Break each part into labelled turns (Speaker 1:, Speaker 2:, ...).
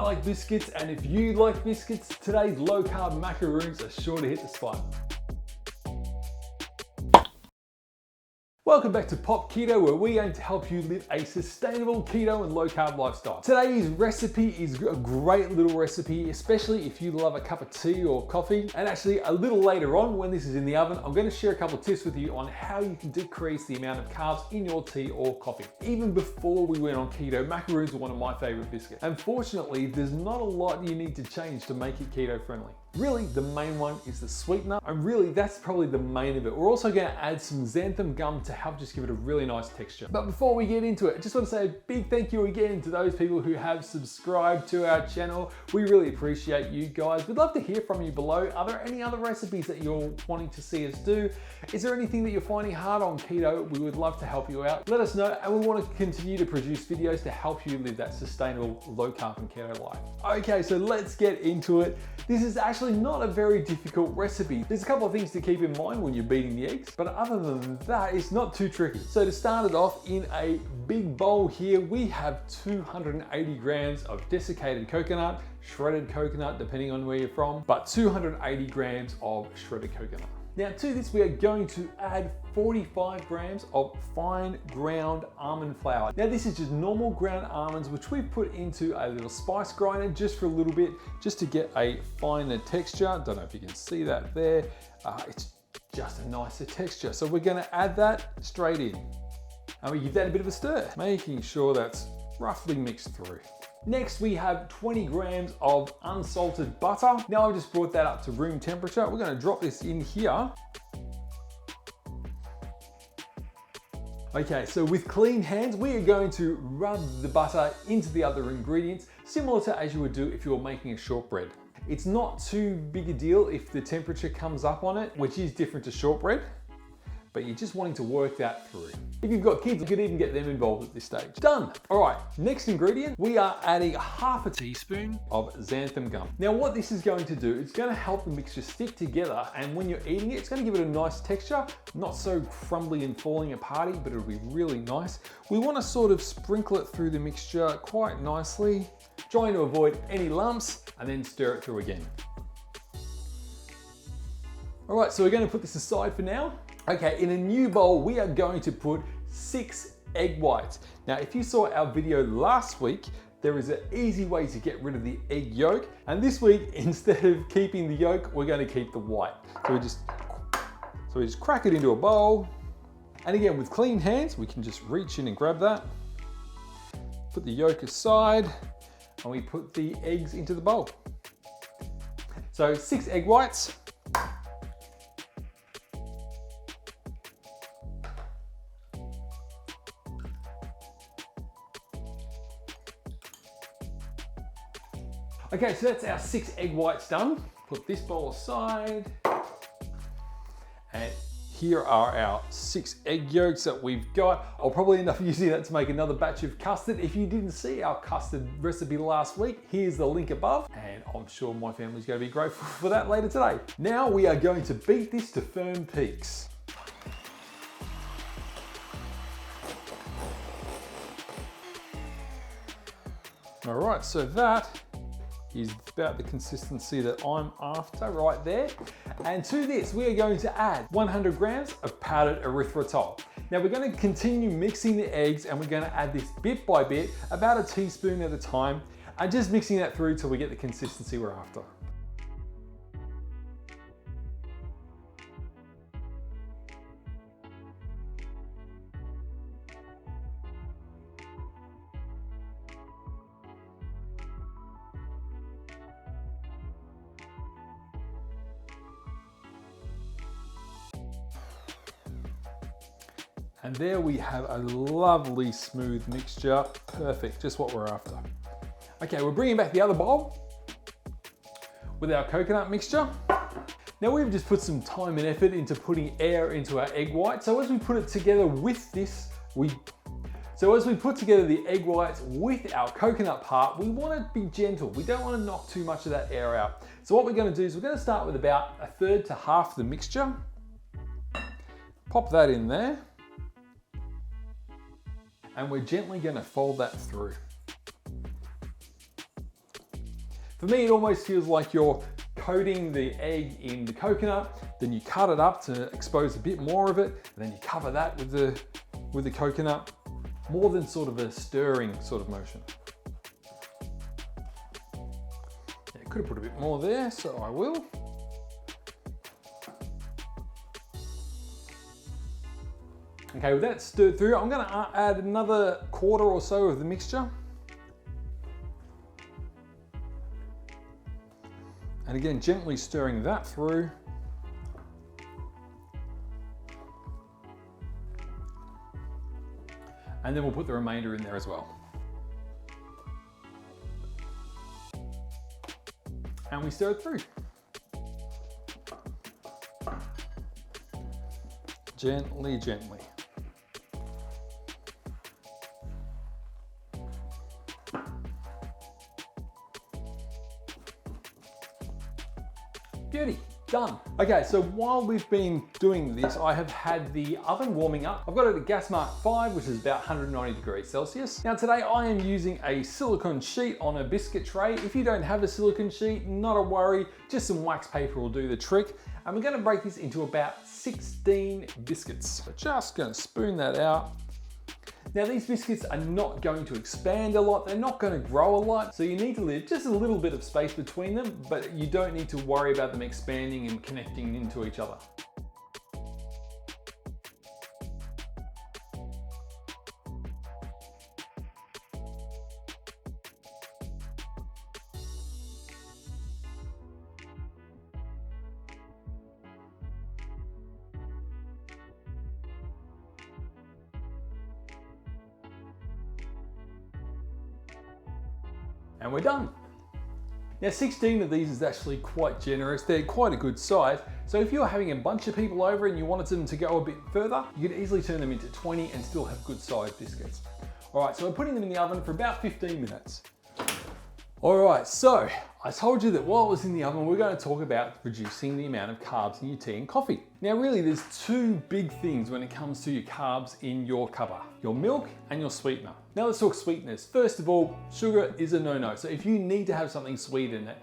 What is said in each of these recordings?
Speaker 1: I like biscuits, and if you like biscuits, today's low carb macaroons are sure to hit the spot. Welcome back to Pop Keto, where we aim to help you live a sustainable keto and low carb lifestyle. Today's recipe is a great little recipe, especially if you love a cup of tea or coffee. And actually a little later on, when this is in the oven, I'm going to share a couple of tips with you on how you can decrease the amount of carbs in your tea or coffee. Even before we went on keto, macaroons are one of my favorite biscuits. Unfortunately, there's not a lot you need to change to make it keto friendly. Really, the main one is the sweetener, and really that's probably the main of it. We're also going to add some xanthan gum to help just give it a really nice texture. But before we get into it, I just want to say a big thank you again to those people who have subscribed to our channel. We really appreciate you guys. We'd love to hear from you below. Are there any other recipes that you're wanting to see us do? Is there anything that you're finding hard on keto? We would love to help you out. Let us know, and we want to continue to produce videos to help you live that sustainable low carb and keto life. Okay, so let's get into it. This is actually not a very difficult recipe. There's a couple of things to keep in mind when you're beating the eggs, but other than that, it's not too tricky. So to start it off, in a big bowl here, we have 280 grams of desiccated coconut, shredded coconut, depending on where you're from, but 280 grams of shredded coconut. Now to this, we are going to add 45 grams of fine ground almond flour. Now this is just normal ground almonds, which we've put into a little spice grinder just for a little bit, just to get a finer texture. Don't know if you can see that there. It's just a nicer texture. So we're gonna add that straight in. And we give that a bit of a stir, making sure that's roughly mixed through. Next, we have 20 grams of unsalted butter. Now I've just brought that up to room temperature. We're gonna drop this in here. Okay, so with clean hands, we are going to rub the butter into the other ingredients, similar to as you would do if you were making a shortbread. It's not too big a deal if the temperature comes up on it, which is different to shortbread, but you're just wanting to work that through. If you've got kids, you could even get them involved at this stage. Done. All right, next ingredient, we are adding half a teaspoon of xanthan gum. Now what this is going to do, it's gonna help the mixture stick together, and when you're eating it, it's gonna give it a nice texture, not so crumbly and falling apart, but it'll be really nice. We wanna sort of sprinkle it through the mixture quite nicely, trying to avoid any lumps, and then stir it through again. All right, so we're gonna put this aside for now. Okay, in a new bowl, we are going to put 6 egg whites. Now, if you saw our video last week, there is an easy way to get rid of the egg yolk. And this week, instead of keeping the yolk, we're going to keep the white. So we just crack it into a bowl. And again, with clean hands, we can just reach in and grab that. Put the yolk aside, and we put the eggs into the bowl. So 6 egg whites. Okay, so that's our 6 egg whites done. Put this bowl aside. And here are our 6 egg yolks that we've got. I'll probably end up using that to make another batch of custard. If you didn't see our custard recipe last week, here's the link above. And I'm sure my family's gonna be grateful for that later today. Now we are going to beat this to firm peaks. All right, so that is about the consistency that I'm after right there. And to this, we are going to add 100 grams of powdered erythritol. Now we're going to continue mixing the eggs, and we're going to add this bit by bit, about a teaspoon at a time, and just mixing that through till we get the consistency we're after. And there we have a lovely smooth mixture. Perfect, just what we're after. Okay, we're bringing back the other bowl with our coconut mixture. Now we've just put some time and effort into putting air into our egg white. So as we put it together with this, as we put together the egg whites with our coconut part, we want to be gentle. We don't want to knock too much of that air out. So what we're going to do is we're going to start with about a third to half the mixture. Pop that in there. And we're gently going to fold that through. For me, it almost feels like you're coating the egg in the coconut, then you cut it up to expose a bit more of it, and then you cover that with the coconut, more than sort of a stirring sort of motion. Yeah, could have put a bit more there, so I will. Okay, with that stirred through, I'm gonna add another quarter or so of the mixture. And again, gently stirring that through. And then we'll put the remainder in there as well. And we stir it through. Gently, gently. Beauty, done. Okay, so while we've been doing this, I have had the oven warming up. I've got it at gas mark 5, which is about 190 degrees Celsius. Now today I am using a silicone sheet on a biscuit tray. If you don't have a silicone sheet, not a worry, just some wax paper will do the trick. And we're gonna break this into about 16 biscuits. So just gonna spoon that out. Now these biscuits are not going to expand a lot, they're not going to grow a lot, so you need to leave just a little bit of space between them, but you don't need to worry about them expanding and connecting into each other. And we're done. Now 16 of these is actually quite generous. They're quite a good size. So if you're having a bunch of people over and you wanted them to go a bit further, you could easily turn them into 20 and still have good sized biscuits. All right, so we're putting them in the oven for about 15 minutes. All right, so I told you that while it was in the oven, we're going to talk about reducing the amount of carbs in your tea and coffee. Now really there's two big things when it comes to your carbs in your cuppa, your milk and your sweetener. Now let's talk sweeteners. First of all, sugar is a no-no. So if you need to have something sweet in it,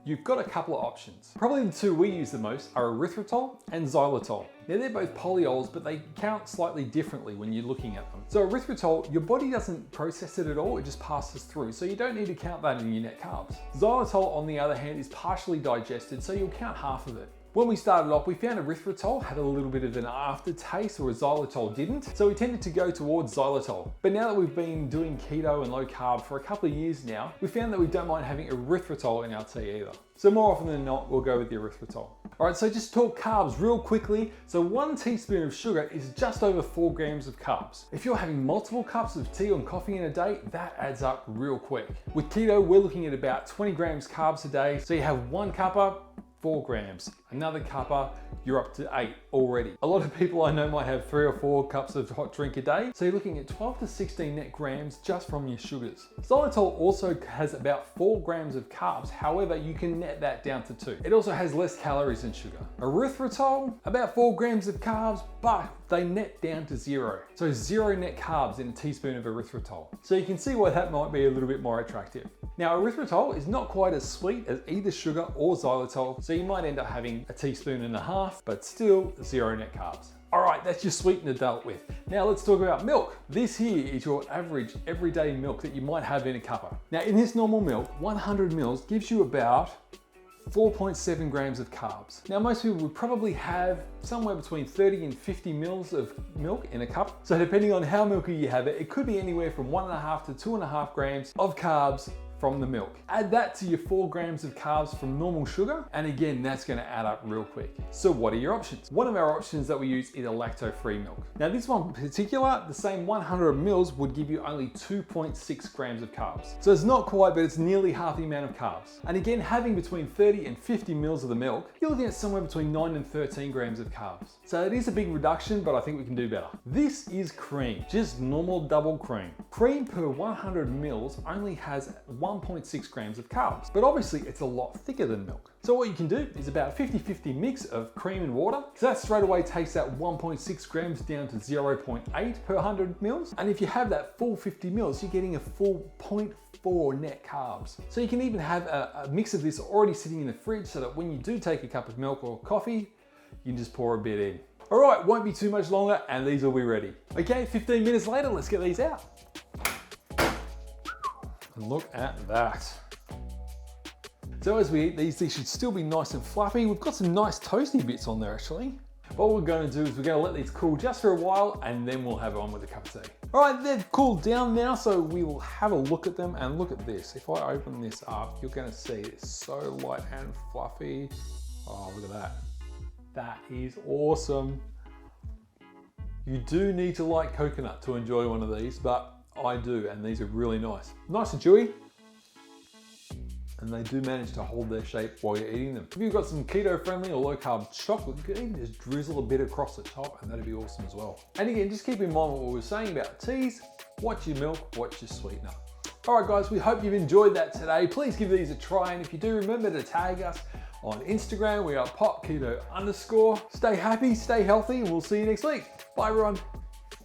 Speaker 1: you've got a couple of options. Probably the two we use the most are erythritol and xylitol. Now they're both polyols, but they count slightly differently when you're looking at them. So erythritol, your body doesn't process it at all, it just passes through. So you don't need to count that in your net carbs. Xylitol, on the other hand, is partially digested, so you'll count half of it. When we started off, we found erythritol had a little bit of an aftertaste, or xylitol didn't, so we tended to go towards xylitol. But now that we've been doing keto and low carb for a couple of years now, we found that we don't mind having erythritol in our tea either. So more often than not, we'll go with the erythritol. All right, so just talk carbs real quickly. So 1 teaspoon of sugar is just over 4 grams of carbs. If you're having multiple cups of tea or coffee in a day, that adds up real quick. With keto, we're looking at about 20 grams carbs a day. So you have 1 cuppa, 4 grams. Another cuppa, you're up to 8 already. A lot of people I know might have 3 or 4 cups of hot drink a day, so you're looking at 12 to 16 net grams just from your sugars. Xylitol also has about 4 grams of carbs, however, you can net that down to 2. It also has less calories than sugar. Erythritol, about 4 grams of carbs, but they net down to 0. So 0 net carbs in a teaspoon of erythritol. So you can see why that might be a little bit more attractive. Now erythritol is not quite as sweet as either sugar or xylitol, so you might end up having a teaspoon and a half, but still 0 net carbs. All right, that's your sweetener dealt with. Now let's talk about milk. This here is your average everyday milk that you might have in a cuppa. Now in this normal milk, 100 mils gives you about 4.7 grams of carbs. Now most people would probably have somewhere between 30 and 50 mils of milk in a cup. So depending on how milky you have it, it could be anywhere from 1.5 to 2.5 grams of carbs from the milk. Add that to your 4 grams of carbs from normal sugar, and again, that's gonna add up real quick. So what are your options? One of our options that we use is a lacto-free milk. Now this one in particular, the same 100 mils would give you only 2.6 grams of carbs. So it's not quite, but it's nearly half the amount of carbs. And again, having between 30 and 50 mils of the milk, you're looking at somewhere between 9 and 13 grams of carbs. So it is a big reduction, but I think we can do better. This is cream, just normal double cream. Cream per 100 mils only has 1.6 grams of carbs, but obviously it's a lot thicker than milk. So what you can do is about a 50-50 mix of cream and water. So that straight away takes that 1.6 grams down to 0.8 per 100 mils. And if you have that full 50 mils, you're getting a full 0.4 net carbs. So you can even have a mix of this already sitting in the fridge so that when you do take a cup of milk or coffee, you can just pour a bit in. All right, won't be too much longer and these will be ready. Okay, 15 minutes later, let's get these out. And look at that. So as we eat these should still be nice and fluffy. We've got some nice toasty bits on there actually. What we're going to do is we're going to let these cool just for a while and then we'll have it on with a cup of tea. All right, they've cooled down now, so we will have a look at them and look at this. If I open this up, you're going to see it's so light and fluffy. Oh, look at that. That is awesome. You do need to like coconut to enjoy one of these, but I do, and these are really nice. Nice and chewy, and they do manage to hold their shape while you're eating them. If you've got some keto friendly or low carb chocolate, you can even just drizzle a bit across the top and that'd be awesome as well. And again, just keep in mind what we were saying about teas. Watch your milk, watch your sweetener. All right guys, we hope you've enjoyed that today. Please give these a try, and if you do, remember to tag us on Instagram. We are popketo_. Stay happy, stay healthy, and we'll see you next week. Bye everyone.